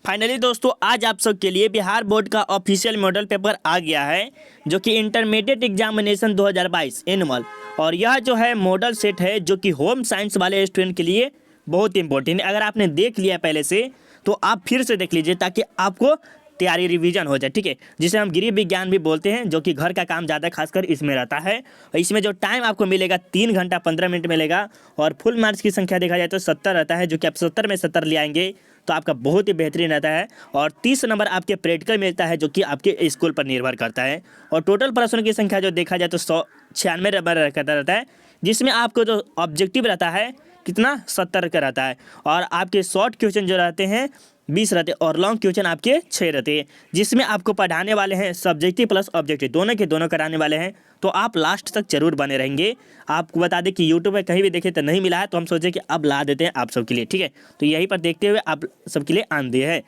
Finally दोस्तों आज आप सबके लिए बिहार बोर्ड का ऑफिशियल मॉडल पेपर आ गया है जो कि इंटरमीडिएट एग्जामिनेशन 2022 एनुअल। और यह जो है मॉडल सेट है जो कि होम साइंस वाले स्टूडेंट के लिए बहुत इंपॉर्टेंट है। अगर आपने देख लिया पहले से तो आप फिर से देख लीजिए ताकि आपको तैयारी रिवीजन हो जाए, ठीक है। जिसे हम गृह विज्ञान भी बोलते हैं, जो कि घर का काम ज़्यादा खासकर इसमें रहता है। और इसमें जो टाइम आपको मिलेगा 3 घंटा 15 मिनट मिलेगा। और फुल मार्क्स की संख्या देखा जाए तो 70 रहता है, जो कि आप 70 में 70 ले आएंगे तो आपका बहुत ही बेहतरीन रहता है। और 30 नंबर आपके प्रैक्टिकल मिलता है, जो कि आपके स्कूल पर निर्भर करता है। और टोटल प्रश्नों की संख्या जो देखा जाए तो 196 नंबर रहता है, जिसमें आपको जो ऑब्जेक्टिव रहता है कितना 70 का रहता है। और आपके शॉर्ट क्वेश्चन जो रहते हैं 20 रहते हैं और लॉन्ग क्वेश्चन आपके 6 रहते हैं, जिसमें आपको पढ़ाने वाले हैं सब्जेक्टिव प्लस ऑब्जेक्टिव दोनों के दोनों कराने वाले हैं। तो आप लास्ट तक जरूर बने रहेंगे। आपको बता दें कि यूट्यूब पे कहीं भी देखे तो नहीं मिला है, तो हम सोचे कि अब ला देते हैं आप सबके लिए, ठीक है। तो यहीं पर देखते हुए आप सबके लिए आंदे है।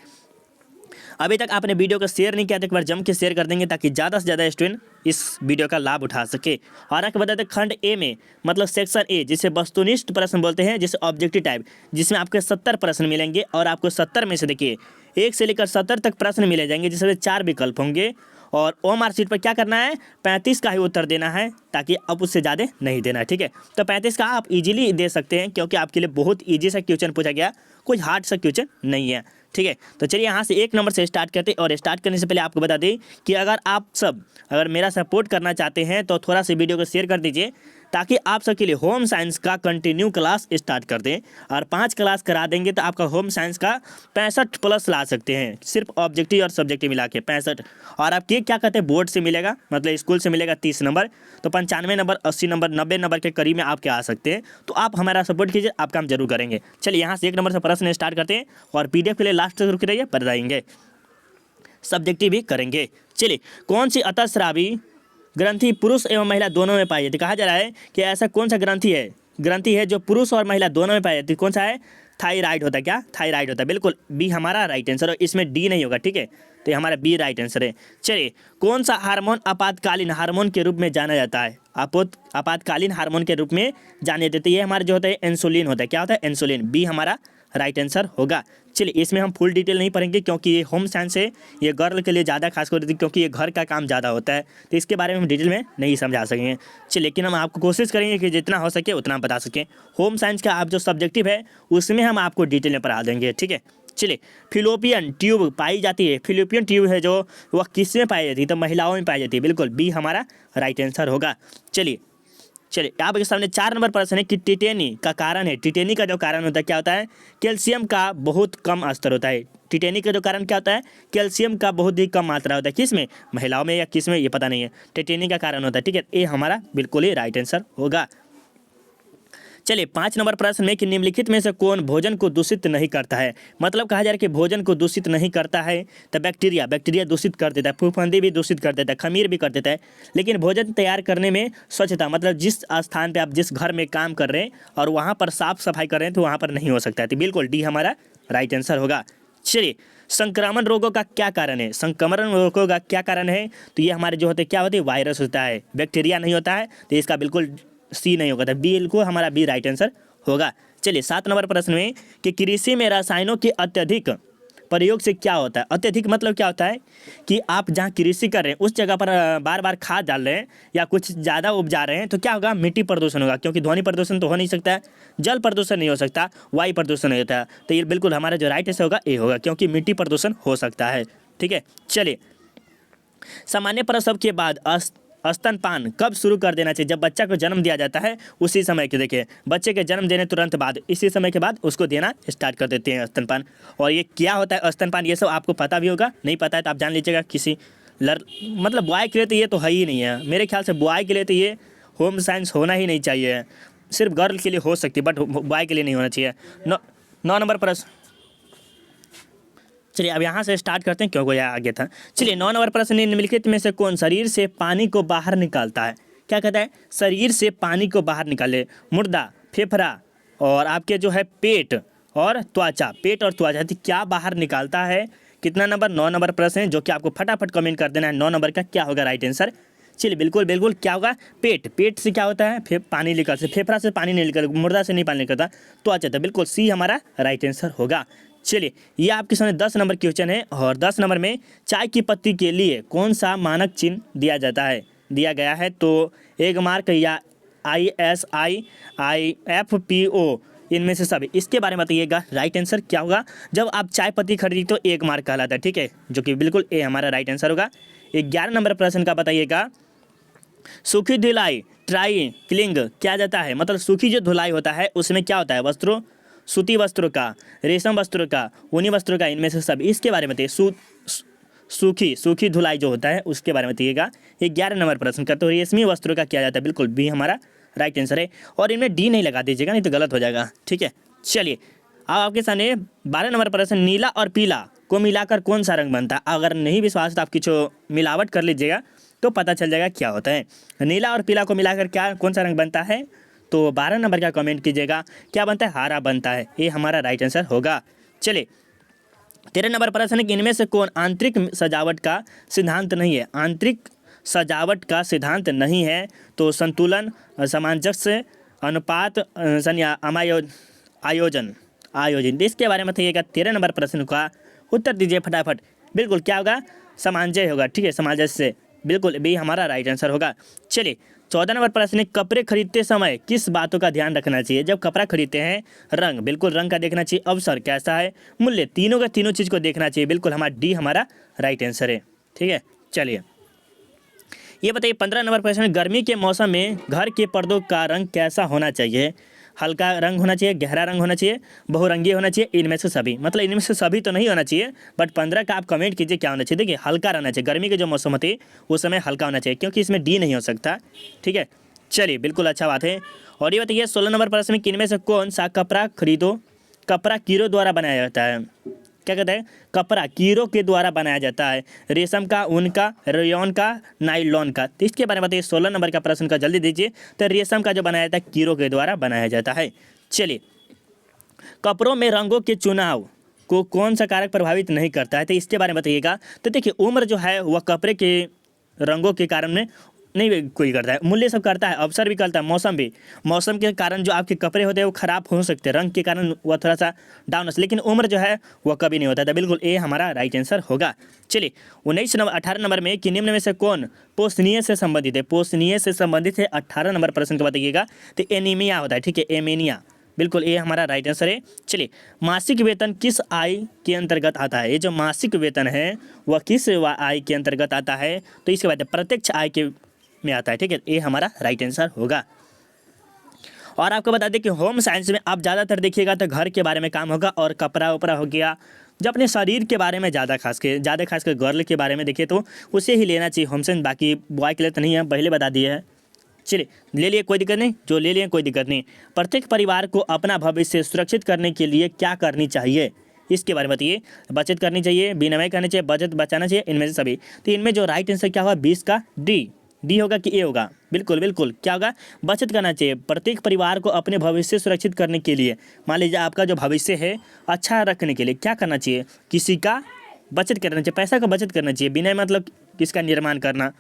अभी तक आपने वीडियो को शेयर नहीं किया तो एक बार जम के शेयर कर देंगे ताकि ज़्यादा से ज़्यादा स्टूडेंट इस वीडियो का लाभ उठा सके। और आपको बता दें खंड ए में मतलब सेक्शन ए, जिसे वस्तुनिष्ठ प्रश्न बोलते हैं, जिसे ऑब्जेक्टिव टाइप, जिसमें आपके 70 प्रश्न मिलेंगे। और आपको 70 में से देखिए 1 से लेकर 70 तक प्रश्न मिले जाएंगे, जिसमें 4 विकल्प होंगे। और OMR शीट पर क्या करना है 35 का ही उत्तर देना है, ताकि अब उससे ज़्यादा नहीं देना है, ठीक है। तो 35 का आप इजीली दे सकते हैं, क्योंकि आपके लिए बहुत ईजी सा क्वेश्चन पूछा गया, कुछ हार्ड सा क्वेश्चन नहीं है, ठीक है। तो चलिए यहाँ से 1 नंबर से स्टार्ट करते हैं। और स्टार्ट करने से पहले आपको बता दें कि अगर मेरा सपोर्ट करना चाहते हैं तो थोड़ा सा वीडियो को शेयर कर दीजिए, ताकि आप सबके लिए होम साइंस का कंटिन्यू क्लास स्टार्ट कर दें। और 5 क्लास करा देंगे तो आपका होम साइंस का 65 प्लस ला सकते हैं, सिर्फ ऑब्जेक्टिव और सब्जेक्टिव मिला के 65। और आपके क्या कहते हैं बोर्ड से मिलेगा, मतलब स्कूल से मिलेगा 30 नंबर, तो 95 नंबर 80 नंबर 90 नंबर के करीब में आपके आ सकते हैं। तो आप हमारा सपोर्ट कीजिए, आपका हम जरूर करेंगे। चलिए यहाँ से 1 नंबर से प्रश्न स्टार्ट करते हैं और PDF के लिए लास्ट तक रुके रहिए, बताएंगे सब्जेक्टिव भी करेंगे। चलिए, कौन सी अतःस्रावी ग्रंथि पुरुष एवं महिला दोनों में पाई जाती है। कहा जा रहा है कि ऐसा कौन सा ग्रंथि है जो पुरुष और महिला दोनों में पाई जाती है। कौन सा है, थायराइड होता है। क्या थायराइड होता है, बिल्कुल बी हमारा राइट आंसर, और इसमें डी नहीं होगा, ठीक है। तो ये हमारा बी राइट आंसर है। चलिए, कौन सा हार्मोन आपातकालीन हार्मोन के रूप में जाना जाता है। आपातकालीन हार्मोन के रूप में जाने देते हैं, ये हमारा जो होता है इंसुलिन होता है। क्या होता है, इंसुलिन, बी हमारा राइट आंसर होगा। चलिए, इसमें हम फुल डिटेल नहीं पढ़ेंगे, क्योंकि ये होम साइंस है, ये गर्ल के लिए ज़्यादा खास कर देती है, क्योंकि ये घर का काम ज़्यादा होता है, तो इसके बारे में हम डिटेल में नहीं समझा सकेंगे। चलिए, लेकिन हम आपको कोशिश करेंगे कि जितना हो सके उतना बता सकें। होम साइंस का आप जो सब्जेक्टिव है उसमें हम आपको डिटेल में पढ़ा देंगे, ठीक है। चलिए, फिलोपियन ट्यूब पाई जाती है। फिलोपियन ट्यूब है जो वह किसमें पाई जाती है, तो महिलाओं में पाई जाती है, बिल्कुल बी हमारा राइट आंसर होगा। चलिए, आपके सामने 4 नंबर प्रश्न है कि टिटेनी का कारण है। टिटेनी का जो कारण होता है क्या होता है, कैल्शियम का बहुत कम स्तर होता है। टिटेनी का जो कारण क्या होता है, कैल्शियम का बहुत ही कम मात्रा होता है। किस में, महिलाओं में या किस में, ये पता नहीं है। टिटेनी का कारण होता है, ठीक है। ये हमारा बिल्कुल ही राइट आंसर होगा। चलिए, 5 नंबर प्रश्न में कि निम्नलिखित में से कौन भोजन को दूषित नहीं करता है। मतलब कहा जा रहा है कि भोजन को दूषित नहीं करता है, तो बैक्टीरिया दूषित कर देता है, फफूंदी भी दूषित कर देता है, खमीर भी कर देता है। लेकिन भोजन तैयार करने में स्वच्छता, मतलब जिस स्थान पे आप जिस घर में काम कर रहे हैं और वहाँ पर साफ सफाई कर रहे हैं, तो वहाँ पर नहीं हो सकता है। तो बिल्कुल डी हमारा राइट आंसर होगा। चलिए, संक्रमण रोगों का क्या कारण है। संक्रमण रोगों का क्या कारण है, तो ये हमारे जो होते क्या होते हैं, वायरस होता है, बैक्टीरिया नहीं होता है। तो इसका बिल्कुल सी नहीं होगा, था बिल्कुल हमारा बी राइट आंसर होगा। चलिए, 7 नंबर प्रश्न में कि कृषि में रसायनों के अत्यधिक प्रयोग से क्या होता है। अत्यधिक मतलब क्या होता है कि आप जहाँ कृषि कर रहे हैं उस जगह पर बार बार खाद डाल रहे हैं या कुछ ज़्यादा उपजा रहे हैं, तो क्या होगा, मिट्टी प्रदूषण होगा, क्योंकि ध्वनि प्रदूषण तो हो नहीं सकता है, जल प्रदूषण नहीं हो सकता, वायु प्रदूषण नहीं होता है। तो ये बिल्कुल हमारा जो राइट आंसर होगा ए होगा, क्योंकि मिट्टी प्रदूषण हो सकता है, ठीक है। चलिए, सामान्य प्रसव के बाद स्तनपान कब शुरू कर देना चाहिए। जब बच्चा को जन्म दिया जाता है उसी समय के, देखिए बच्चे के जन्म देने तुरंत बाद, इसी समय के बाद उसको देना स्टार्ट कर देते हैं स्तनपान। और ये क्या होता है स्तनपान, ये सब आपको पता भी होगा, नहीं पता है तो आप जान लीजिएगा। किसी मतलब बॉय के लिए तो ये तो है ही नहीं है, मेरे ख्याल से बॉय के लिए तो ये होम साइंस होना ही नहीं चाहिए, सिर्फ गर्ल के लिए हो सकती है, बट बॉय के लिए नहीं होना चाहिए। 9 नंबर प्रश्न। चलिए, अब यहाँ से स्टार्ट करते हैं, क्योंकि यह आगे था। चलिए, 9 नंबर प्रश्न, निम्नलिखित में से कौन शरीर से पानी को बाहर निकालता है। क्या कहता है, शरीर से पानी को बाहर निकाले। मुर्दा, फेफड़ा और आपके जो है पेट और त्वचा, पेट और त्वचा क्या बाहर निकालता है। कितना नंबर, 9 नंबर प्रश्न है, जो कि आपको फटाफट कमेंट कर देना है 9 नंबर का क्या होगा राइट आंसर। चलिए, बिल्कुल क्या होगा, पेट से क्या होता है, पानी निकलता है, फेफड़ा से पानी नहीं निकलता, मुर्दा से नहीं पानी निकलता, त्वचा, तो बिल्कुल सी हमारा राइट आंसर होगा। चलिए, ये आपके सामने 10 नंबर क्वेश्चन है और 10 नंबर में चाय की पत्ती के लिए कौन सा मानक चिन्ह दिया गया है। तो एक मार्क या ISI IFPO इनमें से सभी, इसके बारे में बताइएगा राइट आंसर क्या होगा। जब आप चाय पत्ती खरीदी तो एक मार्क कहलाता है, ठीक है, जो कि बिल्कुल ए हमारा राइट आंसर होगा। 11 नंबर प्रश्न का बताइएगा, सूखी धुलाई ट्राई क्लिंग क्या जाता है। मतलब सूखी जो धुलाई होता है उसमें क्या होता है, वस्त्रों, सूती वस्त्रों का, रेशम वस्त्रों का, ऊनी वस्त्रों का, इनमें से सब, इसके बारे में बताइए। सूखी धुलाई जो होता है उसके बारे में बताइएगा। 11 नंबर प्रश्न का, तो रेशमी वस्त्रों का किया जाता है, बिल्कुल बी हमारा राइट आंसर है। और इनमें डी नहीं लगा दीजिएगा, नहीं तो गलत हो जाएगा, ठीक है। चलिए, अब आपके सामने 12 नंबर प्रश्न, नीला और पीला को मिलाकर कौन सा रंग बनता है। अगर नहीं विश्वास तो आप कुछ मिलावट कर लीजिएगा तो पता चल जाएगा क्या होता है। नीला और पीला को मिलाकर कौन सा रंग बनता है। तो 12 नंबर का कमेंट कीजिएगा, क्या बनता है, हरा बनता है, ये हमारा राइट आंसर होगा। चलिए, 13 नंबर प्रश्न है कि इनमें से कौन आंतरिक सजावट का सिद्धांत नहीं है। आंतरिक सजावट का सिद्धांत नहीं है। तो संतुलन, सामंजस्य, अनुपात, आयोजन। इसके बारे में बताइएगा। 13 नंबर प्रश्न का उत्तर दीजिए फटाफट। बिल्कुल क्या होगा, सामंजस्य होगा, ठीक है, सामंजस्य, बिल्कुल भी हमारा राइट आंसर होगा। चलिए, 14 नंबर प्रश्न है, कपड़े खरीदते समय किस बातों का ध्यान रखना चाहिए। जब कपड़ा खरीदते हैं, रंग, बिल्कुल रंग का देखना चाहिए, अवसर कैसा है, मूल्य, तीनों का तीनों चीज़ को देखना चाहिए, बिल्कुल हमारा डी हमारा राइट आंसर है, ठीक है। चलिए, ये बताइए 15 नंबर प्रश्न, गर्मी के मौसम में घर के पर्दों का रंग कैसा होना चाहिए। हल्का रंग होना चाहिए, गहरा रंग होना चाहिए, बहुरंगी होना चाहिए, इनमें से सभी। मतलब इनमें से सभी तो नहीं होना चाहिए, बट 15 का आप कमेंट कीजिए क्या होना चाहिए। देखिए, हल्का रहना चाहिए, गर्मी के जो मौसम होते हैं उस समय हल्का होना चाहिए, क्योंकि इसमें डी नहीं हो सकता, ठीक है। चलिए, बिल्कुल अच्छा बात है। और ये बताइए 16 नंबर प्रश्न में, किनमें से कौन सा कपड़ा कीड़ों द्वारा बनाया जाता है। क्या कहते हैं, कपड़ा कीड़ों के द्वारा बनाया जाता है। रेशम का, ऊन का, रेयॉन का, नाइलॉन का। तो इसके बारे में बताइए। 16 नंबर का प्रश्न का जल्दी दीजिए। तो रेशम का जो बनाया जाता है कीड़ों के द्वारा बनाया जाता है। चलिए, कपड़ों में रंगों के चुनाव को कौन सा कारक प्रभावित नहीं करता है। तो इसके बारे में बताइएगा। तो देखिए, उम्र जो है वह कपड़े के रंगों के कारण में नहीं कोई करता है, मूल्य सब करता है, अवसर भी करता है, मौसम भी। मौसम के कारण जो आपके कपड़े होते हैं वो खराब हो सकते हैं, रंग के कारण वह थोड़ा सा डाउन हो सकता है, लेकिन उम्र जो है वह कभी नहीं होता था, बिल्कुल ए हमारा राइट आंसर होगा। चलिए, 18 नंबर में कि निम्न में से कौन पोषणीय से संबंधित है। पोषणीय से संबंधित है 18 नंबर प्रश्न को बताइएगा। तो एनीमिया होता है, ठीक है, एमीनिया, बिल्कुल ये हमारा राइट आंसर है। चलिए, मासिक वेतन किस आय के अंतर्गत आता है। ये जो मासिक वेतन है वह किस आय के अंतर्गत आता है। तो इसके बाद प्रत्यक्ष आय के में आता है, ठीक है, ये हमारा राइट आंसर होगा। और आपको बता दें कि होम साइंस में आप ज़्यादातर देखिएगा तो घर के बारे में काम होगा और कपड़ा उपड़ा हो गया। जो अपने शरीर के बारे में ज़्यादा खासकर गर्ल के बारे में देखिए तो उसे ही लेना चाहिए होम साइंस, बाकी बॉय के लिए तो नहीं है, पहले बता दिए है। चलिए, ले लिए कोई दिक्कत नहीं, जो ले लिए कोई दिक्कत नहीं। प्रत्येक परिवार को अपना भविष्य सुरक्षित करने के लिए क्या करनी चाहिए, इसके बारे में बताइए। बचत करनी चाहिए, विनिमय करनी चाहिए, बचत बचाना चाहिए, इनमें से सभी। तो इनमें जो राइट आंसर क्या होगा, 20 का डी होगा कि ए होगा। बिल्कुल क्या होगा, बचत करना चाहिए। प्रत्येक परिवार को अपने भविष्य सुरक्षित करने के लिए, मान लीजिए आपका जो भविष्य है अच्छा रखने के लिए क्या करना चाहिए, किसी का बचत करना चाहिए, पैसा का बचत करना चाहिए। बिना मतलब किसका निर्माण करना,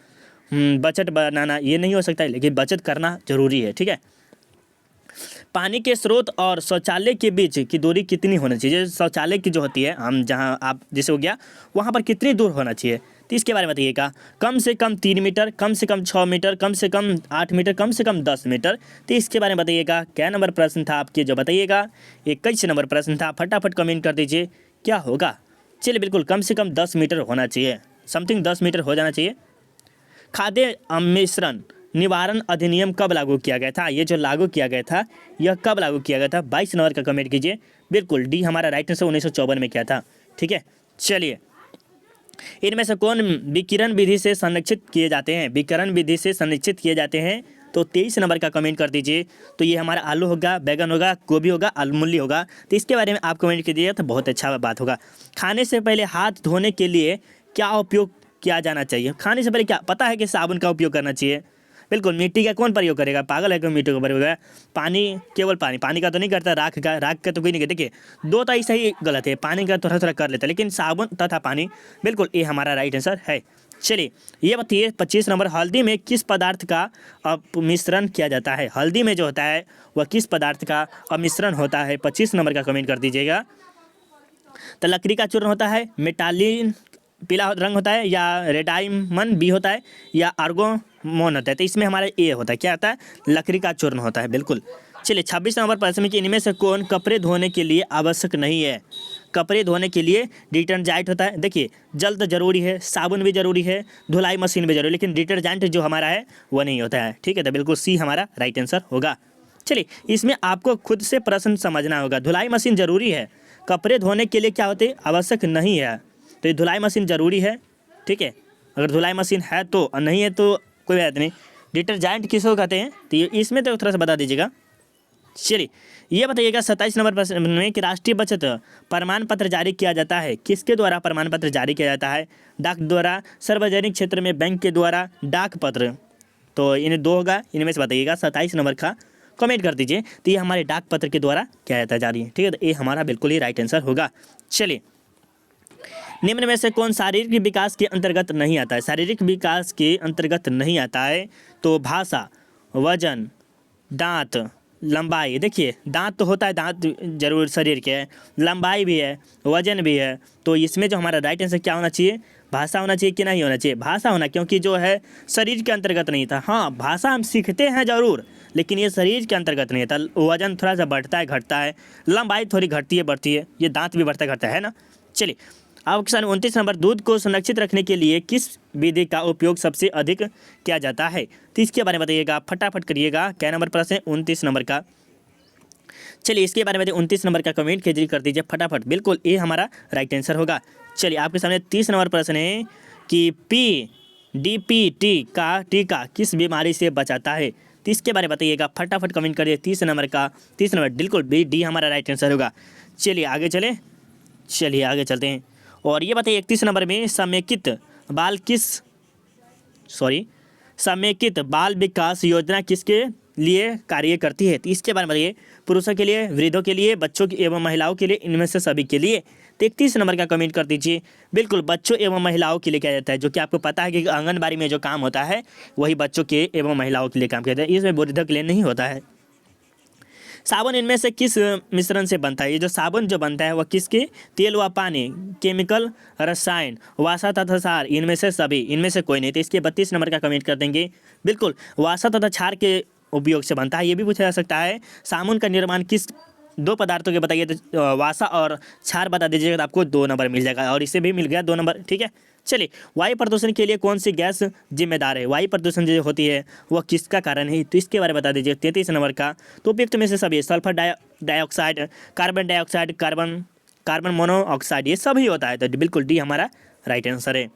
बचत बनाना ये नहीं हो सकता है, लेकिन बचत करना जरूरी है, ठीक है। पानी के स्रोत और शौचालय के बीच की दूरी कितनी होनी चाहिए। शौचालय की जो होती है, हम जहाँ आप जैसे हो गया वहाँ पर कितनी दूर होना चाहिए। तो इसके बारे में बताइएगा। कम से कम 3 मीटर, कम से कम 6 मीटर, कम से कम 8 मीटर, कम से कम 10 मीटर। तो इसके बारे में बताइएगा। क्या नंबर प्रश्न था आपके, जो बताइएगा। 21 नंबर प्रश्न था, फटाफट कमेंट कर दीजिए क्या होगा। चलिए, बिल्कुल कम से कम 10 मीटर होना चाहिए, समथिंग 10 मीटर हो जाना चाहिए। खाद्य मिश्रण निवारण अधिनियम कब लागू किया गया था। ये जो लागू किया गया था यह कब लागू किया गया था, 22 नंबर का कमेंट कीजिए। बिल्कुल डी हमारा राइट आंसर 1954 में किया था, ठीक है। चलिए, इनमें से कौन विकिरण विधि से संरक्षित किए जाते हैं। विकिरण विधि से संरक्षित किए जाते हैं, तो 23 नंबर का कमेंट कर दीजिए। तो ये हमारा आलू होगा, बैगन होगा, गोभी होगा, आलूमूली होगा। तो इसके बारे में आप कमेंट कीजिए तो बहुत अच्छा बात होगा। खाने से पहले हाथ धोने के लिए क्या उपयोग किया जाना चाहिए। खाने से पहले क्या पता है कि साबुन का उपयोग करना चाहिए। बिल्कुल, मिट्टी का कौन प्रयोग करेगा, पागल है क्यों मिट्टी का प्रयोग है। पानी, केवल पानी का तो नहीं करता, राख का तो कोई नहीं करता। देखिए, दो तो ऐसा ही गलत है, पानी का थोड़ा थोड़ा कर लेता है, लेकिन साबुन तथा पानी, बिल्कुल ये हमारा राइट आंसर है। चलिए, ये बताइए 25 नंबर, हल्दी में किस पदार्थ का मिश्रण किया जाता है। हल्दी में जो होता है वह किस पदार्थ का मिश्रण होता है। 25 नंबर का कमेंट कर दीजिएगा। तो लकड़ी का चूर्ण होता है, मेटालिन पीला रंग होता है, या रेडाइमन बी होता है, या आर्गोमोन होता है। तो इसमें हमारा ए होता है, क्या होता है, लकड़ी का चूर्ण होता है, बिल्कुल। चलिए 26 नंबर प्रश्न में कि इनमें से कौन कपड़े धोने के लिए आवश्यक नहीं है। कपड़े धोने के लिए डिटर्जेंट होता है। देखिए जल तो जरूरी है, साबुन भी जरूरी है, धुलाई मशीन भी जरूरी है, लेकिन डिटर्जेंट जो हमारा है वो नहीं होता है, ठीक है। तो बिल्कुल सी हमारा राइट आंसर होगा। चलिए इसमें आपको खुद से प्रश्न समझना होगा। धुलाई मशीन जरूरी है, कपड़े धोने के लिए क्या होते हैं, आवश्यक नहीं है। तो ये धुलाई मशीन जरूरी है, ठीक है। अगर धुलाई मशीन है तो, और नहीं है तो कोई बात नहीं। डिटर्जेंट किसको कहते हैं, तो ये इसमें तो थोड़ा सा बता दीजिएगा। चलिए ये बताइएगा 27 नंबर प्रश्न में कि राष्ट्रीय बचत प्रमाण पत्र जारी किया जाता है, किसके द्वारा प्रमाण पत्र जारी किया जाता है। डाक द्वारा, सार्वजनिक क्षेत्र में बैंक के द्वारा, डाक पत्र। तो इन्हें दो होगा, इनमें से बताइएगा 27 नंबर का कमेंट कर दीजिए। तो ये हमारे डाक पत्र के द्वारा किया जाता है जारी, ठीक है। तो ये हमारा बिल्कुल ही राइट आंसर होगा। चलिए निम्न में से कौन शारीरिक विकास के अंतर्गत नहीं आता है। शारीरिक विकास के अंतर्गत नहीं आता है तो भाषा, वजन, दांत, लंबाई। देखिए दांत तो होता है, दांत जरूर शरीर के है, लंबाई भी है, वजन भी है। तो इसमें जो हमारा राइट आंसर क्या होना चाहिए, भाषा होना चाहिए कि नहीं होना चाहिए, भाषा होना, क्योंकि जो है शरीर के अंतर्गत नहीं था। हाँ भाषा हम सीखते हैं जरूर, लेकिन ये शरीर के अंतर्गत नहीं था। वजन थोड़ा सा बढ़ता है घटता है, लंबाई थोड़ी घटती है बढ़ती है, ये दांत भी बढ़ता घटता है ना। चलिए अब क्वेश्चन 29 नंबर, दूध को संरक्षित रखने के लिए किस विधि का उपयोग सबसे अधिक किया जाता है। तो इसके बारे में बताइएगा, फटाफट करिएगा। क्या नंबर प्रश्न है, 29 नंबर का। चलिए इसके बारे में 29 नंबर का कमेंट कीजिए कर दीजिए फटाफट, बिल्कुल ये हमारा राइट आंसर होगा। चलिए आपके सामने 30 नंबर प्रश्न है कि PDPT का टीका किस बीमारी से बचाता है। तो इसके बारे में बताइएगा, फटाफट कमेंट करिए। 30 नंबर का, 30 नंबर बिल्कुल डी हमारा राइट आंसर होगा। चलिए आगे चलते हैं। और ये बताइए 31 नंबर में समेकित बाल विकास योजना किसके लिए कार्य करती है। तो इसके बारे में बताइए, पुरुषों के लिए, वृद्धों के लिए, बच्चों के एवं महिलाओं के लिए, इनमें से सभी के लिए। तो 31 नंबर का कमेंट कर दीजिए। बिल्कुल बच्चों एवं महिलाओं के लिए किया जाता है, जो कि आपको पता है कि आंगनबाड़ी में जो काम होता है वही बच्चों के एवं महिलाओं के लिए काम किया जाता है, इसमें वृद्धों के लिए नहीं होता है। साबुन इनमें से किस मिश्रण से बनता है। ये जो साबुन जो बनता है वह किसके, तेल व पानी, केमिकल, रसायन, वसा तथा क्षार, इनमें से सभी, इनमें से कोई नहीं। तो इसके 32 नंबर का कमेंट कर देंगे। बिल्कुल वसा तथा क्षार के उपयोग से बनता है। ये भी पूछा जा सकता है साबुन का निर्माण किस दो पदार्थों के बताइए, तो वासा और क्षार बता दीजिएगा तो आपको 2 नंबर मिल जाएगा, और इसे भी मिल गया 2 नंबर, ठीक है। चलिए वायु प्रदूषण के लिए कौन सी गैस जिम्मेदार है। वायु प्रदूषण जो होती है वह किसका कारण है, तो इसके बारे में बता दीजिए 33 नंबर का। तो उपयुक्त में से सभी, sulphur dioxide, carbon dioxide, carbon monoxide, ये सभी होता है। तो बिल्कुल डी हमारा राइट आंसर है।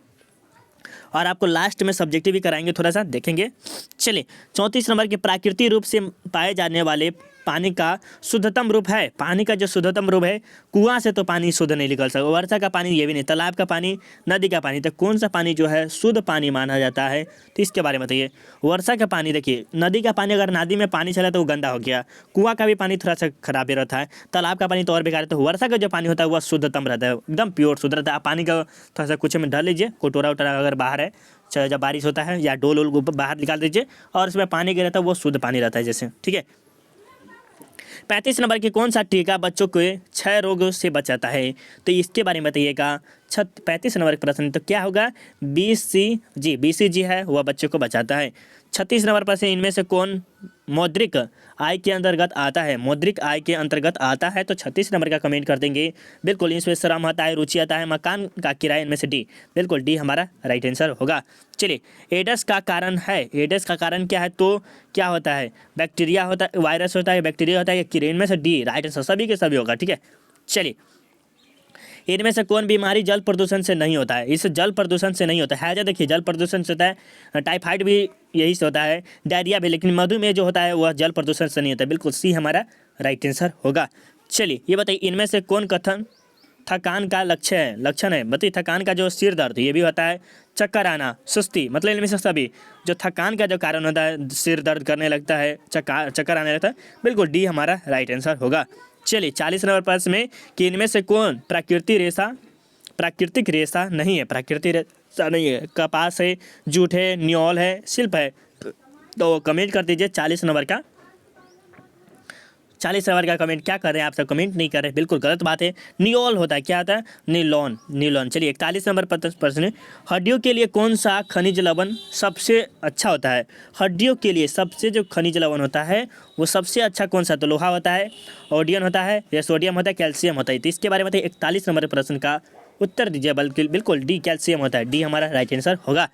और आपको लास्ट में सब्जेक्टिव भी कराएंगे, थोड़ा सा देखेंगे। चलिए 34 नंबर के प्राकृतिक रूप से पाए जाने वाले पानी का शुद्धतम रूप है। पानी का जो शुद्धतम रूप है, कुआं से तो पानी शुद्ध नहीं निकल सकता, वर्षा का पानी ये भी नहीं, तालाब का पानी, नदी का पानी। तो कौन सा पानी जो है शुद्ध पानी माना जाता है, तो इसके बारे में बताइए। वर्षा का पानी, देखिए नदी का पानी, अगर नदी में पानी चला तो वो गंदा हो गया, कुआं का भी पानी थोड़ा सा खराब ही रहता है, तालाब का पानी तो और बेकार है। तो वर्षा का जो पानी होता है वह शुद्धतम रहता है, एकदम प्योर शुद्ध रहता है। आप पानी का थोड़ा सा कुछ में डाल लीजिए, कटोरा वटोरा अगर बाहर है, चाहे जब बारिश होता है, या डोल वोल बाहर निकाल दीजिए, और उसमें पानी गिरा रहता है वो शुद्ध पानी रहता है जैसे, ठीक है। 35 नंबर की कौन सा टीका बच्चों को क्षय रोग से बचाता है, तो इसके बारे में बताइएगा। 35 नंबर का प्रश्न, तो क्या होगा, BCG है, वह बच्चों को बचाता है। 36 नंबर प्रश्न, इनमें से कौन मौद्रिक आय के अंतर्गत आता है। मौद्रिक आय के अंतर्गत आता है, तो 36 नंबर का कमेंट कर देंगे। बिल्कुल इसमें श्रम आता है, रुचि आता है, मकान का किराया, इनमें से डी, बिल्कुल डी हमारा राइट आंसर होगा। चलिए एड्स का कारण है, एड्स का कारण क्या है, तो क्या होता है, बैक्टीरिया होता है, वायरस होता है, बैक्टीरिया होता है, या कीड़े, इनमें से डी राइट आंसर, सभी के सभी होगा, ठीक है। चलिए इनमें से कौन बीमारी जल प्रदूषण से नहीं होता है। इस जल प्रदूषण से नहीं होता है, देखिए जल प्रदूषण से होता है, टाइफाइड भी यही से होता है, डायरिया भी, लेकिन मधुमेह जो होता है वह जल प्रदूषण से नहीं होता है, बिल्कुल सी हमारा राइट आंसर होगा। चलिए ये बताइए, इनमें से कौन कथन थकान का लक्षण है, बताइए। थकान का जो सिर दर्द ये भी होता है, चक्कर आना, सुस्ती, मतलब इनमें से सभी जो थकान का जो कारण होता है, सिर दर्द करने लगता है, चक्कर आने लगता है, बिल्कुल डी हमारा राइट आंसर होगा। चलिए 40 नंबर प्रश्न में कि इनमें से कौन प्राकृतिक रेशा नहीं है। प्राकृतिक रेशा नहीं है, कपास है, जूट है, न्योल है, शिल्प है। तो कमेंट कर दीजिए 40 नंबर का। 40 नंबर का कमेंट क्या कर रहे हैं आप सब, कमेंट नहीं कर रहे, बिल्कुल गलत बात है। नियोल होता है, क्या होता है, नीलॉन, नीलॉन। चलिए 41 नंबर प्रश्न, हड्डियों के लिए कौन सा खनिज लवण सबसे अच्छा होता है? हड्डियों के लिए सबसे जो खनिज लवण होता है वो सबसे अच्छा कौन सा? तो लोहा होता है, ओडियन होता है, या सोडियम होता है, कैल्शियम होता है। तो इसके बारे में 41 नंबर प्रश्न का उत्तर दीजिए। बल्कि बिल्कुल डी, कैल्शियम होता है, डी हमारा राइट आंसर होगा।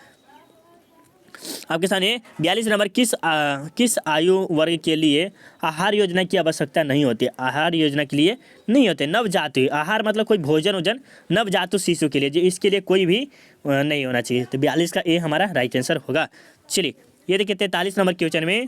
आपके सामने 42 नंबर, किस आयु वर्ग के लिए आहार योजना की आवश्यकता नहीं होती? आहार योजना के लिए नहीं होते। नवजात आहार मतलब कोई भोजन वोजन, नवजात शिशु के लिए, जो इसके लिए कोई भी नहीं होना चाहिए। तो 42 का ए हमारा राइट आंसर होगा। चलिए ये देखिए 43 नंबर क्वेश्चन में,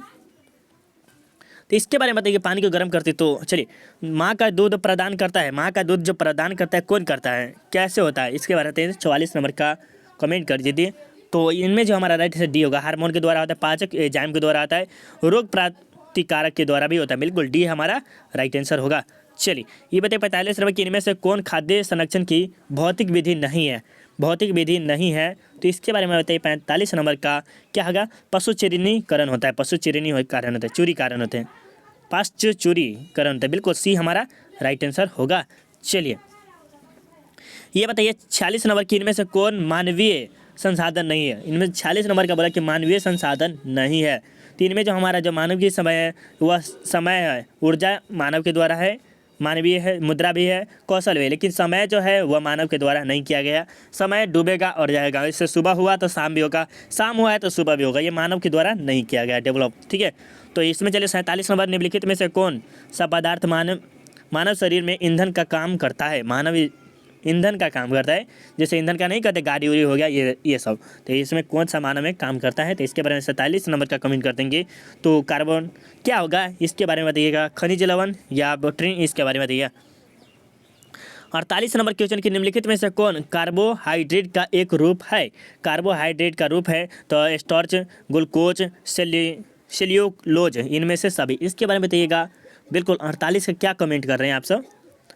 तो इसके बारे में बताइए, पानी को गर्म करते तो चलिए, माँ का दूध प्रदान करता है, माँ का दूध जो प्रदान करता है कौन करता है, कैसे होता है? इसके बारे में 44 नंबर का कमेंट कर दीजिए। तो इनमें जो हमारा राइट आंसर डी होगा। हार्मोन के द्वारा होता है, पाचक एंजाइम के द्वारा आता है, रोग प्रतिकारक के द्वारा भी होता है, बिल्कुल डी हमारा राइट आंसर होगा। चलिए ये बताइए 45 नंबर की, इनमें से कौन खाद्य संरक्षण की भौतिक विधि नहीं है? भौतिक विधि नहीं है, तो इसके बारे में बताइए 45 नंबर का क्या होगा? पशु चिरनीकरण होता है, पशु चिरनी कारण होता है, चूरी कारण होते हैं, पाश्च चूरीकरण होता है, बिल्कुल सी हमारा राइट आंसर होगा। चलिए ये बताइए 46 नंबर की, इनमें से कौन मानवीय संसाधन नहीं है? इनमें 46 नंबर का बोला कि मानवीय संसाधन नहीं है। तो इनमें जो हमारा जो मानव की समय है वह समय है, ऊर्जा मानव के द्वारा है, मानवीय है, मुद्रा भी है, कौशल भी है, लेकिन समय जो है वह मानव के द्वारा नहीं किया गया। समय डूबेगा और जाएगा, इससे सुबह हुआ तो शाम भी होगा, शाम हुआ है तो सुबह भी होगा, ये मानव के द्वारा नहीं किया गया डेवलप, ठीक है। तो इसमें चलिए 47 नंबर, निम्नलिखित में से कौन सा पदार्थ मानव शरीर में ईंधन का काम करता है? मानव ईंधन का काम करता है, जैसे ईंधन का नहीं कहते, गाड़ी उड़ी हो गया, ये सब। तो इसमें कौन सा मानव में काम करता है? तो इसके बारे में 47 नंबर का कमेंट कर देंगे। तो कार्बन क्या होगा, इसके बारे में बताइएगा, खनिज लवण या प्रोटीन, इसके बारे में बताइएगा। 48 नंबर क्वेश्चन की, निम्नलिखित में से कौन कार्बोहाइड्रेट का एक रूप है? कार्बोहाइड्रेट का रूप है तो स्टार्च, ग्लूकोज, सेल्यूलोज, इनमें से सभी। इसके बारे में बताइएगा। बिल्कुल 48 का क्या कमेंट कर रहे हैं आप सब?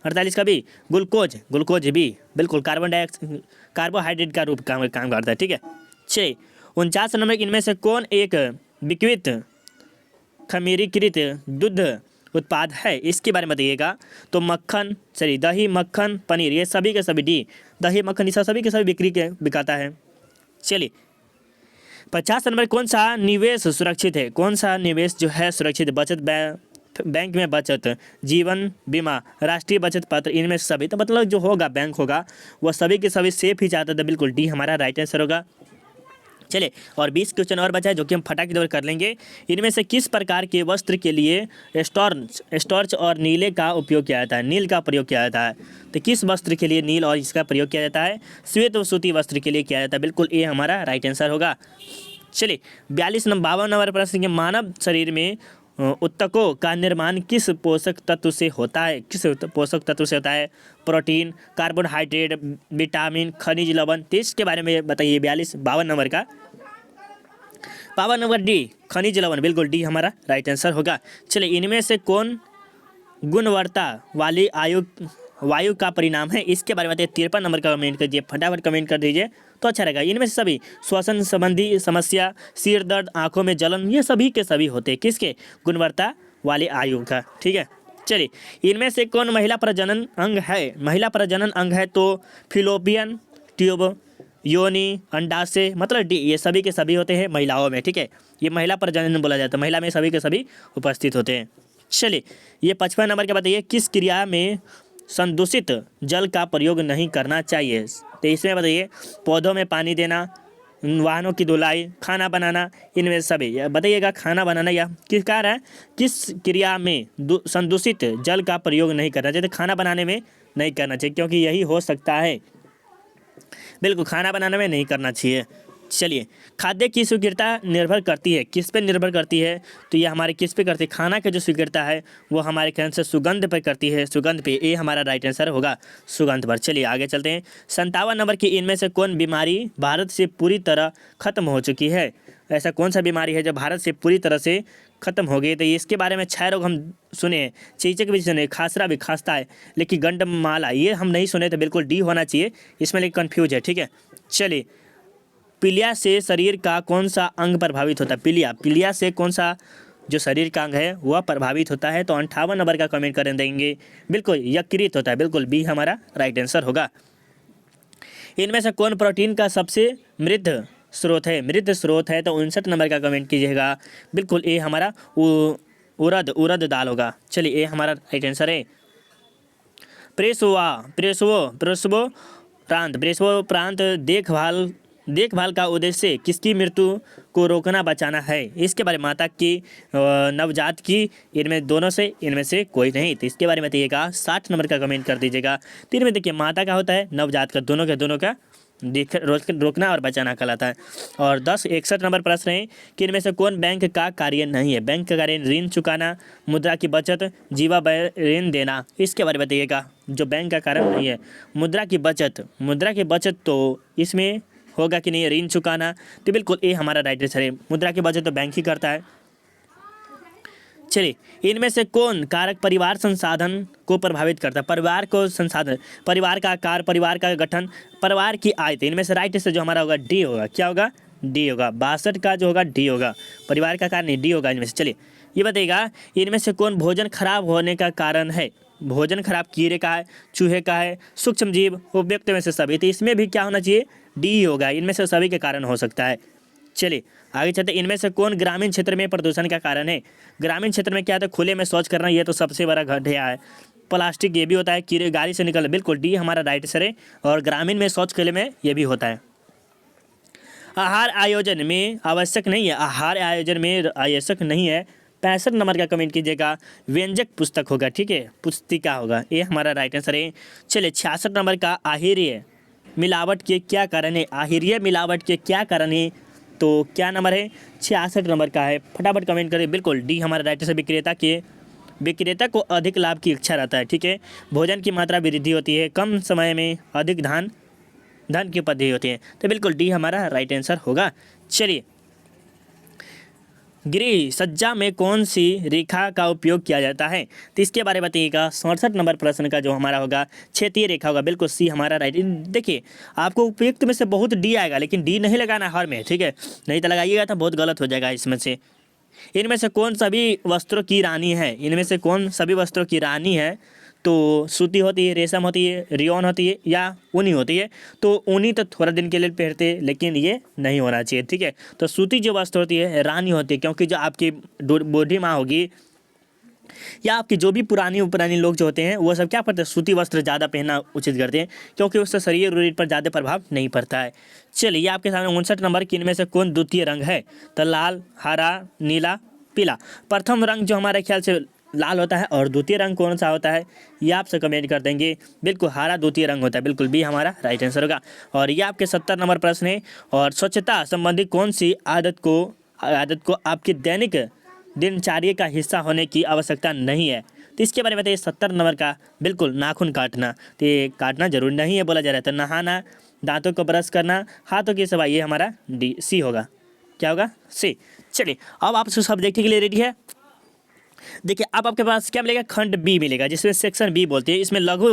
48 का भी ग्लूकोज भी, बिल्कुल कार्बोहाइड्रेट का रूप काम करता है, ठीक है। चलिए 49 नंबर, इनमें से कौन एक विकृत खमीरीकृत दुग्ध उत्पाद है? इसके बारे में बताइएगा। तो मक्खन, चलिए दही, मक्खन, पनीर, ये सभी के सभी, डी दही मक्खन, ये सभी के सभी बिकाता है। चलिए 50 नंबर, कौन सा निवेश सुरक्षित है? कौन सा निवेश जो है सुरक्षित? बचत बैंक में बचत, जीवन बीमा, राष्ट्रीय बचत पत्र, इनमें सभी। तो मतलब जो होगा बैंक होगा वह सभी के सभी सेफ ही जाता था, बिल्कुल डी हमारा राइट आंसर होगा। चलिए और 20 क्वेश्चन और बचा है जो कि हम फटाक दौड़ कर लेंगे। इनमें से किस प्रकार के वस्त्र के लिए स्टार्च और नीले का उपयोग किया जाता है? नील का प्रयोग किया जाता है। तो किस वस्त्र के लिए नील और इसका प्रयोग किया जाता है? श्वेत व सूती वस्त्र के लिए किया जाता है, बिल्कुल ये हमारा राइट आंसर होगा। चलिए 52 नंबर प्रश्न के, मानव शरीर में ऊतकों का निर्माण किस पोषक तत्व से होता है? किस पोषक तत्व से होता है? प्रोटीन, कार्बोहाइड्रेट, विटामिन, खनिज लवण। तो इसके बारे में बताइए 52 नंबर का। 52 नंबर डी, खनिज लवण, बिल्कुल डी हमारा राइट आंसर होगा। चलिए इनमें से कौन गुणवत्ता वाली वायु का परिणाम है? इसके बारे में बताइए। 53 नंबर का कमेंट कीजिए, फटाफट कमेंट कर दीजिए तो अच्छा रहेगा। इनमें से सभी श्वसन संबंधी समस्या, सिर दर्द, आंखों में जलन, ये सभी के सभी होते हैं किसके? गुणवत्ता वाले आयु का, ठीक है। चलिए इनमें से कौन महिला प्रजनन अंग है? महिला प्रजनन अंग है तो फिलोपियन ट्यूब, योनि, अंडाशय, मतलब डी, ये सभी के सभी होते हैं महिलाओं में, ठीक है। ये महिला प्रजनन बोला जाता है, महिला में सभी के सभी उपस्थित होते हैं। चलिए ये 55 नंबर के बताइए, किस क्रिया में संदूषित जल का प्रयोग नहीं करना चाहिए? तो इसमें बताइए, पौधों में पानी देना, वाहनों की धुलाई, खाना बनाना, इनमें सभी बताइएगा। खाना बनाना या किस कार्य है, किस क्रिया में संदूषित जल का प्रयोग नहीं करना चाहिए? तो खाना बनाने में नहीं करना चाहिए, क्योंकि यही हो सकता है, बिल्कुल खाना बनाने में नहीं करना चाहिए। चलिए खाद्य की स्वीकृता निर्भर करती है, किस पे निर्भर करती है? तो ये हमारे किस पे करती है? खाना की जो स्वीकृता है वो हमारे ख्याल से सुगंध पर करती है, सुगंध पे, ये हमारा राइट आंसर होगा, सुगंध पर। चलिए आगे चलते हैं। 57 नंबर की, इनमें से कौन बीमारी भारत से पूरी तरह खत्म हो चुकी है? ऐसा कौन सा बीमारी है जो भारत से पूरी तरह से खत्म हो गई? तो इसके बारे में 6 रोग हम सुने हैं, चेचक भी सुने, खासरा भी, खांसता है, लेकिन गंडमाला ये हम नहीं सुने, तो बिल्कुल डी होना चाहिए इसमें, लेकिन कन्फ्यूज है, ठीक है। चलिए पीलिया से शरीर का कौन सा अंग प्रभावित होता है? पीलिया से कौन सा जो शरीर का अंग है वह प्रभावित होता है, तो 58 नंबर का कमेंट कर देंगे। बिल्कुल यकृत होता है, बिल्कुल बी हमारा राइट आंसर होगा। इनमें से कौन प्रोटीन का सबसे मृत स्रोत है? मृत स्रोत है तो 59 नंबर का कमेंट कीजिएगा। बिल्कुल ए हमारा उड़द दाल होगा। चलिए ए हमारा राइट आंसर है। प्रेसवो प्रांत देखभाल का उद्देश्य किसकी मृत्यु को रोकना बचाना है? इसके बारे में माता की नवजात की, इनमें दोनों से, इनमें से कोई नहीं, तो इसके बारे में बताइएगा। 60 नंबर का कमेंट कर दीजिएगा। तो इनमें देखिए माता का होता है, नवजात का, दोनों का रोकना और बचाना कहलाता है। और 61 नंबर प्रश्न है कि इनमें से कौन बैंक का कार्य नहीं है? बैंक का कार्य ऋण चुकाना, मुद्रा की बचत, जीवा ऋण देना। इसके बारे में बताइएगा। जो बैंक का कारण नहीं है, मुद्रा की बचत तो इसमें होगा कि नहीं, ऋण चुकाना, तो बिल्कुल ये हमारा राइट आंसर है। मुद्रा की बचत तो बैंक ही करता है। चलिए इनमें से कौन कारक परिवार संसाधन को प्रभावित करता है? परिवार को संसाधन, परिवार का आकार, परिवार का गठन, परिवार की आय, तो इनमें से राइट आंसर जो हमारा होगा डी होगा। क्या होगा? डी होगा। 62 का जो होगा डी होगा। परिवार का कारण नहीं, डी होगा इनमें से। चलिए ये बताइएगा, इनमें से कौन भोजन खराब होने का कारण है? भोजन खराब कीड़े का है, चूहे का है, सूक्ष्म जीव, उपयुक्त में से सभी, तो इसमें भी क्या होना चाहिए? डी होगा। इनमें से सभी के कारण हो सकता है। चलिए आगे चलते। इनमें से कौन ग्रामीण क्षेत्र में प्रदूषण का कारण है? ग्रामीण क्षेत्र में क्या होता है? खुले में शौच करना, ये तो सबसे बड़ा घटिया है। प्लास्टिक ये भी होता है, कीड़े गाड़ी से निकल, बिल्कुल डी हमारा राइट आंसर है। और ग्रामीण में शौच खुले में ये भी होता है। आहार आयोजन में आवश्यक नहीं है, आहार आयोजन में आवश्यक नहीं है। 65 नंबर का कमेंट कीजिएगा। व्यंजक पुस्तक होगा, ठीक है, पुस्तिका होगा, ये हमारा राइट आंसर है। चलिए 66 नंबर का आहार्य मिलावट के क्या कारण है? आहार्य मिलावट के क्या कारण है? तो क्या नंबर है? 66 नंबर का है। फटाफट कमेंट करें। बिल्कुल डी हमारा राइट आंसर। विक्रेता को अधिक लाभ की इच्छा रहता है, ठीक है। भोजन की मात्रा वृद्धि होती है, कम समय में अधिक धन की उपलब्धि होती है, तो बिल्कुल डी हमारा राइट आंसर होगा। चलिए गृह सज्जा में कौन सी रेखा का उपयोग किया जाता है? तो इसके बारे में बताइएगा। 67 नंबर प्रश्न का जो हमारा होगा क्षेत्रीय रेखा होगा, बिल्कुल सी हमारा राइट। देखिए आपको उपयुक्त में से बहुत डी आएगा, लेकिन डी नहीं लगाना हर में, ठीक है, नहीं तो लगाइएगा तो बहुत गलत हो जाएगा इसमें से। इनमें से कौन सभी वस्त्रों की रानी है? इनमें से कौन सभी वस्त्रों की रानी है? तो सूती होती है, रेशम होती है, रियोन होती है, या ऊनी होती है। तो ऊनी तो थोड़ा दिन के लिए पहनते हैं, लेकिन ये नहीं होना चाहिए, ठीक है। तो सूती जो वस्त्र होती है रानी होती है, क्योंकि जो आपकी बूढ़ी माँ होगी या आपकी जो भी पुरानी लोग जो होते हैं वो सब क्या करते हैं? सूती वस्त्र ज़्यादा पहनना उचित करते हैं, क्योंकि उससे शरीर पर ज़्यादा प्रभाव नहीं पड़ता है। चलिए आपके सामने 59 नंबर की इनमें से कौन द्वितीय रंग है? तो लाल, हरा, नीला, पीला। प्रथम रंग जो हमारे ख्याल से लाल होता है, और द्वितीय रंग कौन सा होता है ये आपसे कमेंट कर देंगे। बिल्कुल हरा द्वितीय रंग होता है, बिल्कुल बी हमारा राइट आंसर होगा। और ये आपके 70 नंबर प्रश्न है। और स्वच्छता संबंधी कौन सी आदत को आपकी दैनिक दिनचर्या का हिस्सा होने की आवश्यकता नहीं है? तो इसके बारे में बताइए। 70 नंबर का बिल्कुल नाखून काटना, तो ये काटना जरूरी नहीं है बोला जा रहा है। तो नहाना, दांतों को ब्रश करना, हाथों की सफाई, ये हमारा डी सी होगा। क्या होगा? सी। चलिए अब आप सब्जेक्ट के लिए रेडी है। देखिए अब आपके पास क्या मिलेगा? खंड बी मिलेगा, जिसमें सेक्शन बी बोलते हैं। इसमें लघु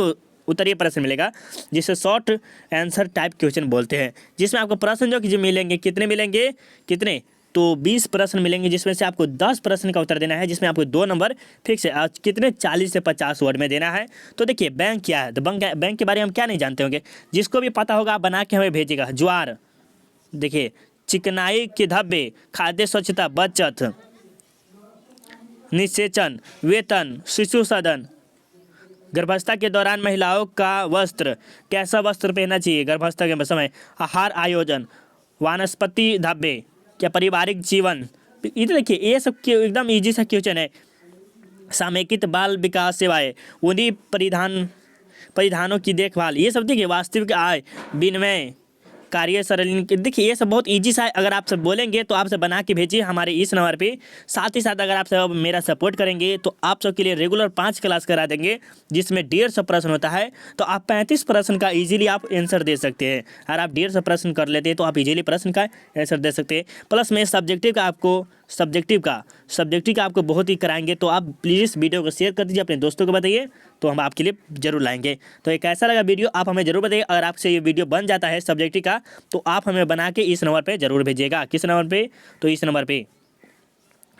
उत्तरीय प्रश्न मिलेगा, जिसे शॉर्ट आंसर टाइप क्वेश्चन बोलते हैं, जिसमें आपको प्रश्न जो मिलेंगे कितने तो 20 प्रश्न मिलेंगे, जिसमें से आपको 10 प्रश्न का उत्तर देना है, जिसमें आपको 2 नंबर फिक्स है। आज कितने 40 से 50 वर्ड में देना है। तो देखिए बैंक क्या है? तो बैंक के बारे में हम क्या नहीं जानते होंगे, जिसको भी पता होगा बना के हमें भेजिएगा। ज्वार, देखिए चिकनाई के धब्बे, खाद्य स्वच्छता, बचत, निषेचन, वेतन, शिशु सदन, गर्भावस्था के दौरान महिलाओं का वस्त्र, कैसा वस्त्र पहनना चाहिए गर्भावस्था के समय, आहार आयोजन, वानस्पति धब्बे, क्या पारिवारिक जीवन। इधर देखिए ये सब एकदम इजी सा क्वेश्चन है। समेकित बाल विकास सेवाएं, उन्हीं परिधानों की देखभाल, ये सब देखिए वास्तविक आय, विनिमय, कार्य सरल, देखिए ये सब बहुत इजी सा है। अगर आप सब बोलेंगे तो आप सब बना के भेजिए हमारे इस नंबर पे। साथ ही साथ अगर आप सब मेरा सपोर्ट करेंगे तो आप सब के लिए रेगुलर 5 क्लास करा देंगे, जिसमें 150 प्रश्न होता है। तो आप 35 प्रश्न का इजीली आप आंसर दे सकते हैं। अगर आप 150 प्रश्न कर लेते हैं तो आप इजीली प्रश्न का आंसर दे सकते हैं। प्लस में सब्जेक्टिव का आपको बहुत ही कराएंगे। तो आप प्लीज़ इस वीडियो को शेयर कर दीजिए, अपने दोस्तों को बताइए, तो हम आपके लिए जरूर लाएंगे। तो एक ऐसा लगा वीडियो आप हमें जरूर बताइए। अगर आपसे ये वीडियो बन जाता है सब्जेक्टिव का, तो आप हमें बना के इस नंबर पे जरूर भेजिएगा। किस नंबर पे? तो इस नंबर पे।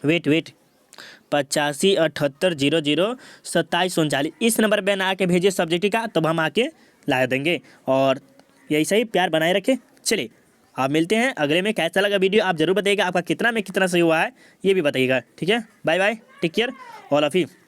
वेट 8578002739 इस नंबर पर ना आके भेजिए सब्जेक्ट का, तब हम आके ला देंगे। और यही सही, प्यार बनाए रखें। चलिए आप मिलते हैं अगले में। कैसा लगा वीडियो आप जरूर बताइएगा, आपका कितना में कितना सही हुआ है ये भी बताइएगा। ठीक है, bye bye, take care all of you.